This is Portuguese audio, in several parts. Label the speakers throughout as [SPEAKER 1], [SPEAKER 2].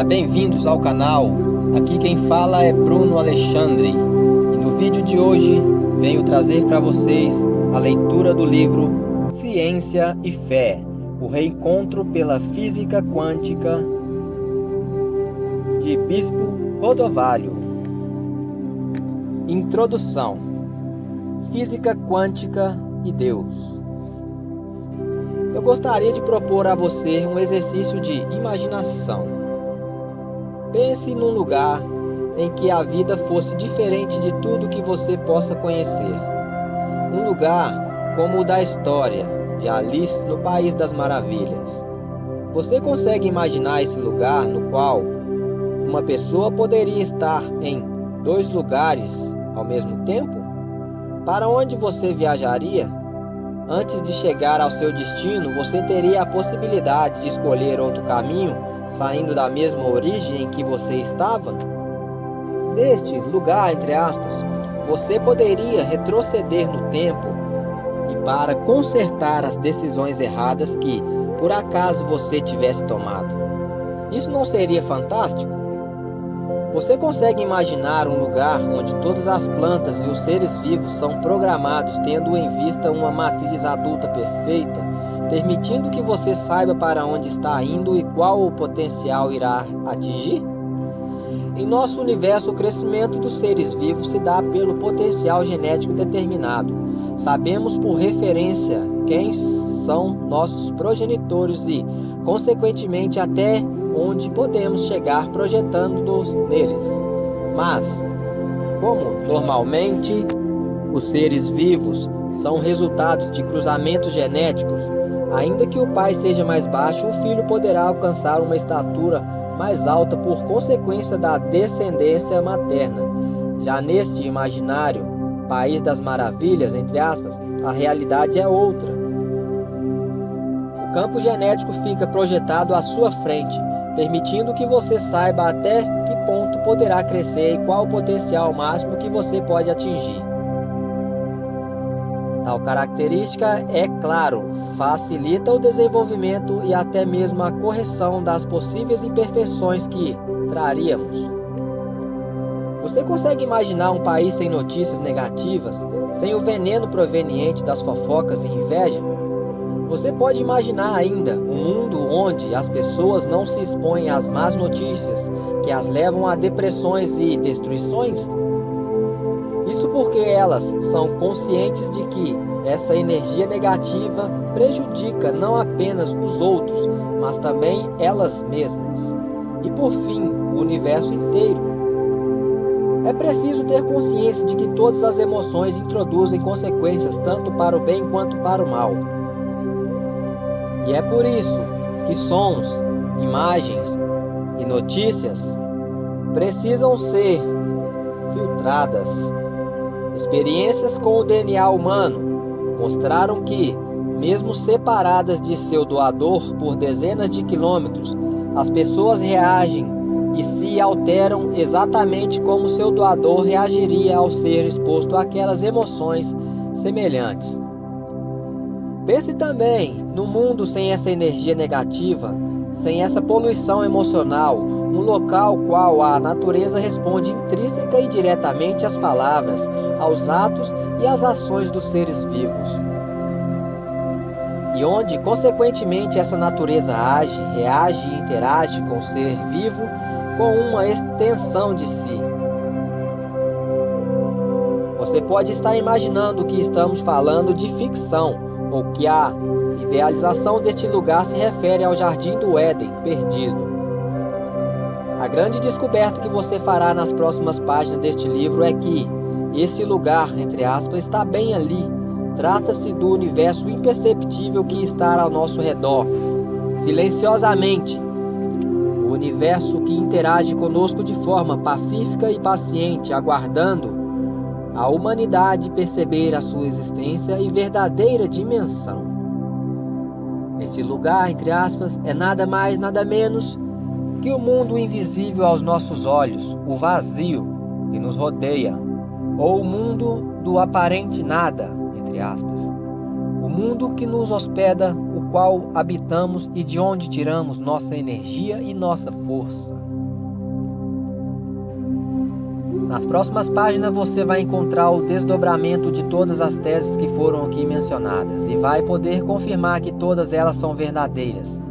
[SPEAKER 1] bem-vindos ao canal. Aqui quem fala é Bruno Alexandre e no vídeo de hoje venho trazer para vocês a leitura do livro Ciência e Fé, o reencontro pela física quântica de Bispo Rodovalho. Introdução: Física quântica e Deus. Eu gostaria de propor a você um exercício de imaginação. Pense num lugar em que a vida fosse diferente de tudo que você possa conhecer. Um lugar como o da história de Alice no País das Maravilhas. Você consegue imaginar esse lugar no qual uma pessoa poderia estar em dois lugares ao mesmo tempo? Para onde você viajaria? Antes de chegar ao seu destino, você teria a possibilidade de escolher outro caminho, saindo da mesma origem em que você estava? Neste lugar, entre aspas, você poderia retroceder no tempo e para consertar as decisões erradas que, por acaso, você tivesse tomado. Isso não seria fantástico? Você consegue imaginar um lugar onde todas as plantas e os seres vivos são programados tendo em vista uma matriz adulta perfeita, permitindo que você saiba para onde está indo e qual o potencial irá atingir? Em nosso universo, o crescimento dos seres vivos se dá pelo potencial genético determinado. Sabemos por referência quem são nossos progenitores e, consequentemente, até onde podemos chegar projetando-nos neles. Mas, como normalmente os seres vivos são resultados de cruzamentos genéticos, ainda que o pai seja mais baixo, o filho poderá alcançar uma estatura mais alta por consequência da descendência materna. Já neste imaginário País das Maravilhas, entre aspas, a realidade é outra. O campo genético fica projetado à sua frente, permitindo que você saiba até que ponto poderá crescer e qual o potencial máximo que você pode atingir. Tal característica, é claro, facilita o desenvolvimento e até mesmo a correção das possíveis imperfeições que traríamos. Você consegue imaginar um país sem notícias negativas, sem o veneno proveniente das fofocas e inveja? Você pode imaginar ainda um mundo onde as pessoas não se expõem às más notícias que as levam a depressões e destruições? Isso porque elas são conscientes de que essa energia negativa prejudica não apenas os outros, mas também elas mesmas. E por fim, o universo inteiro. É preciso ter consciência de que todas as emoções introduzem consequências tanto para o bem quanto para o mal. E é por isso que sons, imagens e notícias precisam ser filtradas. Experiências com o DNA humano mostraram que, mesmo separadas de seu doador por dezenas de quilômetros, as pessoas reagem e se alteram exatamente como seu doador reagiria ao ser exposto àquelas emoções semelhantes. Pense também no mundo sem essa energia negativa, sem essa poluição emocional, um local qual a natureza responde intrínseca e diretamente às palavras, aos atos e às ações dos seres vivos. E onde, consequentemente, essa natureza age, reage e interage com o ser vivo com uma extensão de si. Você pode estar imaginando que estamos falando de ficção, ou que a idealização deste lugar se refere ao Jardim do Éden perdido. A grande descoberta que você fará nas próximas páginas deste livro é que esse lugar, entre aspas, está bem ali. Trata-se do universo imperceptível que está ao nosso redor, silenciosamente. O universo que interage conosco de forma pacífica e paciente, aguardando a humanidade perceber a sua existência e verdadeira dimensão. Esse lugar, entre aspas, é nada mais, nada menos que o mundo invisível aos nossos olhos, o vazio que nos rodeia, ou o mundo do aparente nada, entre aspas. O mundo que nos hospeda, o qual habitamos e de onde tiramos nossa energia e nossa força. Nas próximas páginas você vai encontrar o desdobramento de todas as teses que foram aqui mencionadas e vai poder confirmar que todas elas são verdadeiras.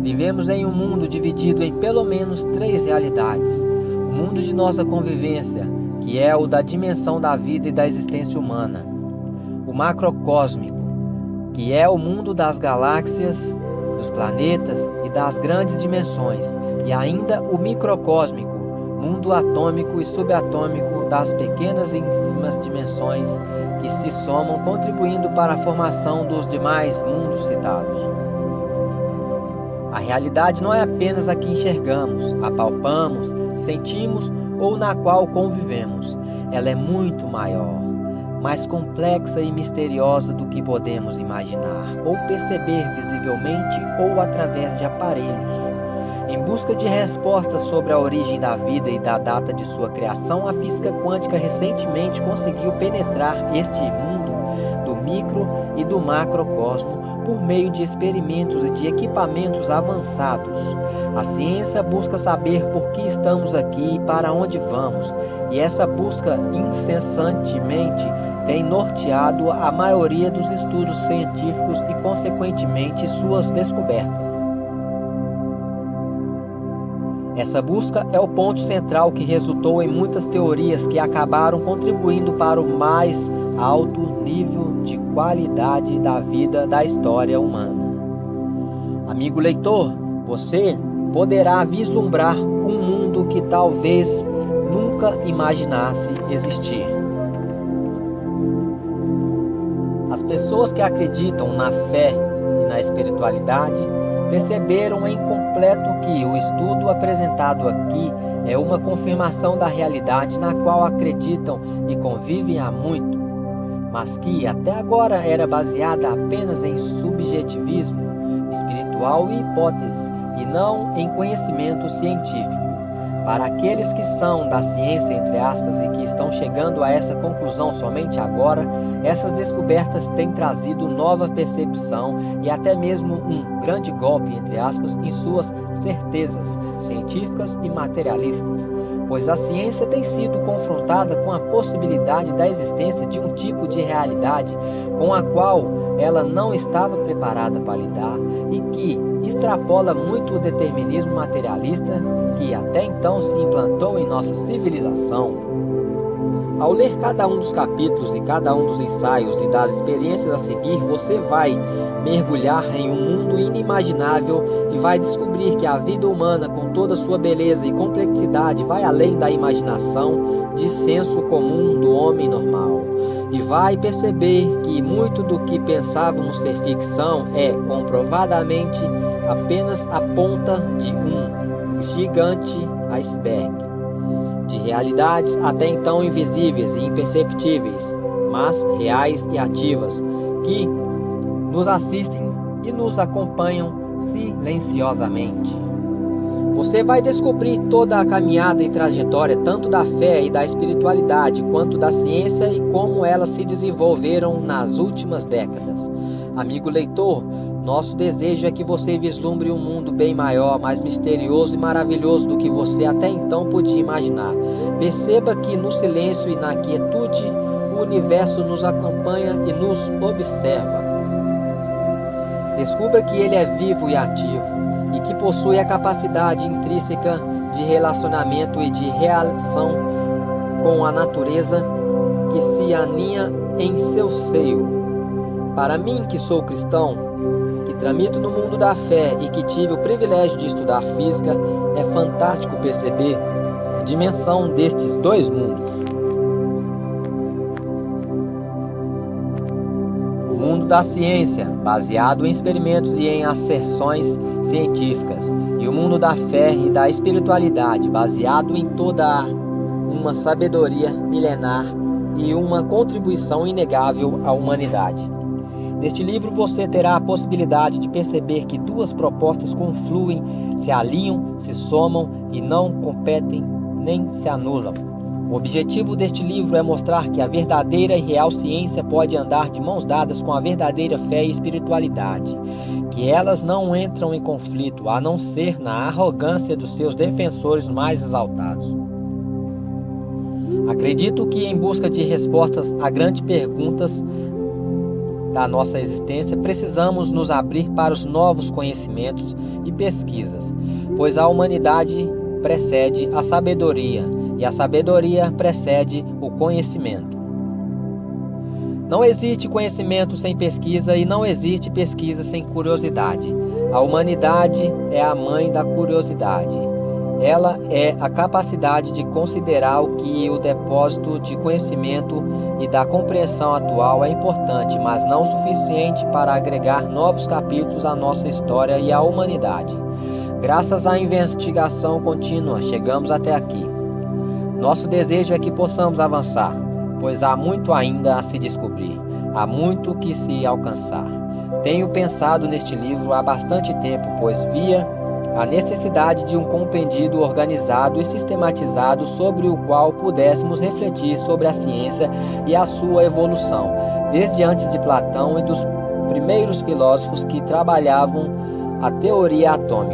[SPEAKER 1] Vivemos em um mundo dividido em pelo menos 3 realidades. O mundo de nossa convivência, que é o da dimensão da vida e da existência humana. O macrocósmico, que é o mundo das galáxias, dos planetas e das grandes dimensões. E ainda o microcósmico, mundo atômico e subatômico das pequenas e ínfimas dimensões que se somam, contribuindo para a formação dos demais mundos citados. A realidade não é apenas a que enxergamos, apalpamos, sentimos ou na qual convivemos. Ela é muito maior, mais complexa e misteriosa do que podemos imaginar ou perceber visivelmente ou através de aparelhos. Em busca de respostas sobre a origem da vida e da data de sua criação, a física quântica recentemente conseguiu penetrar este mundo do micro e do macrocosmo por meio de experimentos e de equipamentos avançados. A ciência busca saber por que estamos aqui e para onde vamos, e essa busca incessantemente tem norteado a maioria dos estudos científicos e, consequentemente, suas descobertas. Essa busca é o ponto central que resultou em muitas teorias que acabaram contribuindo para o mais alto nível de qualidade da vida da história humana. Amigo leitor, você poderá vislumbrar um mundo que talvez nunca imaginasse existir. As pessoas que acreditam na fé e na espiritualidade perceberam em completo que o estudo apresentado aqui é uma confirmação da realidade na qual acreditam e convivem há muito, mas que até agora era baseada apenas em subjetivismo espiritual e hipótese, e não em conhecimento científico. Para aqueles que são da ciência, entre aspas, e que estão chegando a essa conclusão somente agora, essas descobertas têm trazido nova percepção e até mesmo um grande golpe, entre aspas, em suas certezas científicas e materialistas, pois a ciência tem sido confrontada com a possibilidade da existência de um tipo de realidade com a qual ela não estava preparada para lidar e que extrapola muito o determinismo materialista que até então se implantou em nossa civilização. Ao ler cada um dos capítulos e cada um dos ensaios e das experiências a seguir, você vai mergulhar em um mundo inimaginável e vai descobrir que a vida humana, com toda a sua beleza e complexidade, vai além da imaginação de senso comum do homem normal. E vai perceber que muito do que pensávamos ser ficção é, comprovadamente, apenas a ponta de um gigante iceberg de realidades até então invisíveis e imperceptíveis, mas reais e ativas, que nos assistem e nos acompanham silenciosamente. Você vai descobrir toda a caminhada e trajetória tanto da fé e da espiritualidade quanto da ciência e como elas se desenvolveram nas últimas décadas. Amigo leitor, nosso desejo é que você vislumbre um mundo bem maior, mais misterioso e maravilhoso do que você até então podia imaginar. Perceba que no silêncio e na quietude o universo nos acompanha e nos observa. Descubra que ele é vivo e ativo e que possui a capacidade intrínseca de relacionamento e de relação com a natureza que se aninha em seu seio. Para mim, que sou cristão, que tramito no mundo da fé e que tive o privilégio de estudar física, é fantástico perceber a dimensão destes dois mundos. O mundo da ciência, baseado em experimentos e em asserções científicas, e o mundo da fé e da espiritualidade, baseado em toda uma sabedoria milenar e uma contribuição inegável à humanidade. Neste livro você terá a possibilidade de perceber que duas propostas confluem, se alinham, se somam e não competem nem se anulam. O objetivo deste livro é mostrar que a verdadeira e real ciência pode andar de mãos dadas com a verdadeira fé e espiritualidade, que elas não entram em conflito, a não ser na arrogância dos seus defensores mais exaltados. Acredito que, em busca de respostas a grandes perguntas da nossa existência, precisamos nos abrir para os novos conhecimentos e pesquisas, pois a humanidade precede a sabedoria e a sabedoria precede o conhecimento. Não existe conhecimento sem pesquisa e não existe pesquisa sem curiosidade. A humanidade é a mãe da curiosidade. Ela é a capacidade de considerar o que o depósito de conhecimento e da compreensão atual é importante, mas não o suficiente para agregar novos capítulos à nossa história e à humanidade. Graças à investigação contínua, chegamos até aqui. Nosso desejo é que possamos avançar, pois há muito ainda a se descobrir, há muito que se alcançar. Tenho pensado neste livro há bastante tempo, pois via a necessidade de um compêndio organizado e sistematizado sobre o qual pudéssemos refletir sobre a ciência e a sua evolução, desde antes de Platão e dos primeiros filósofos que trabalhavam a teoria atômica.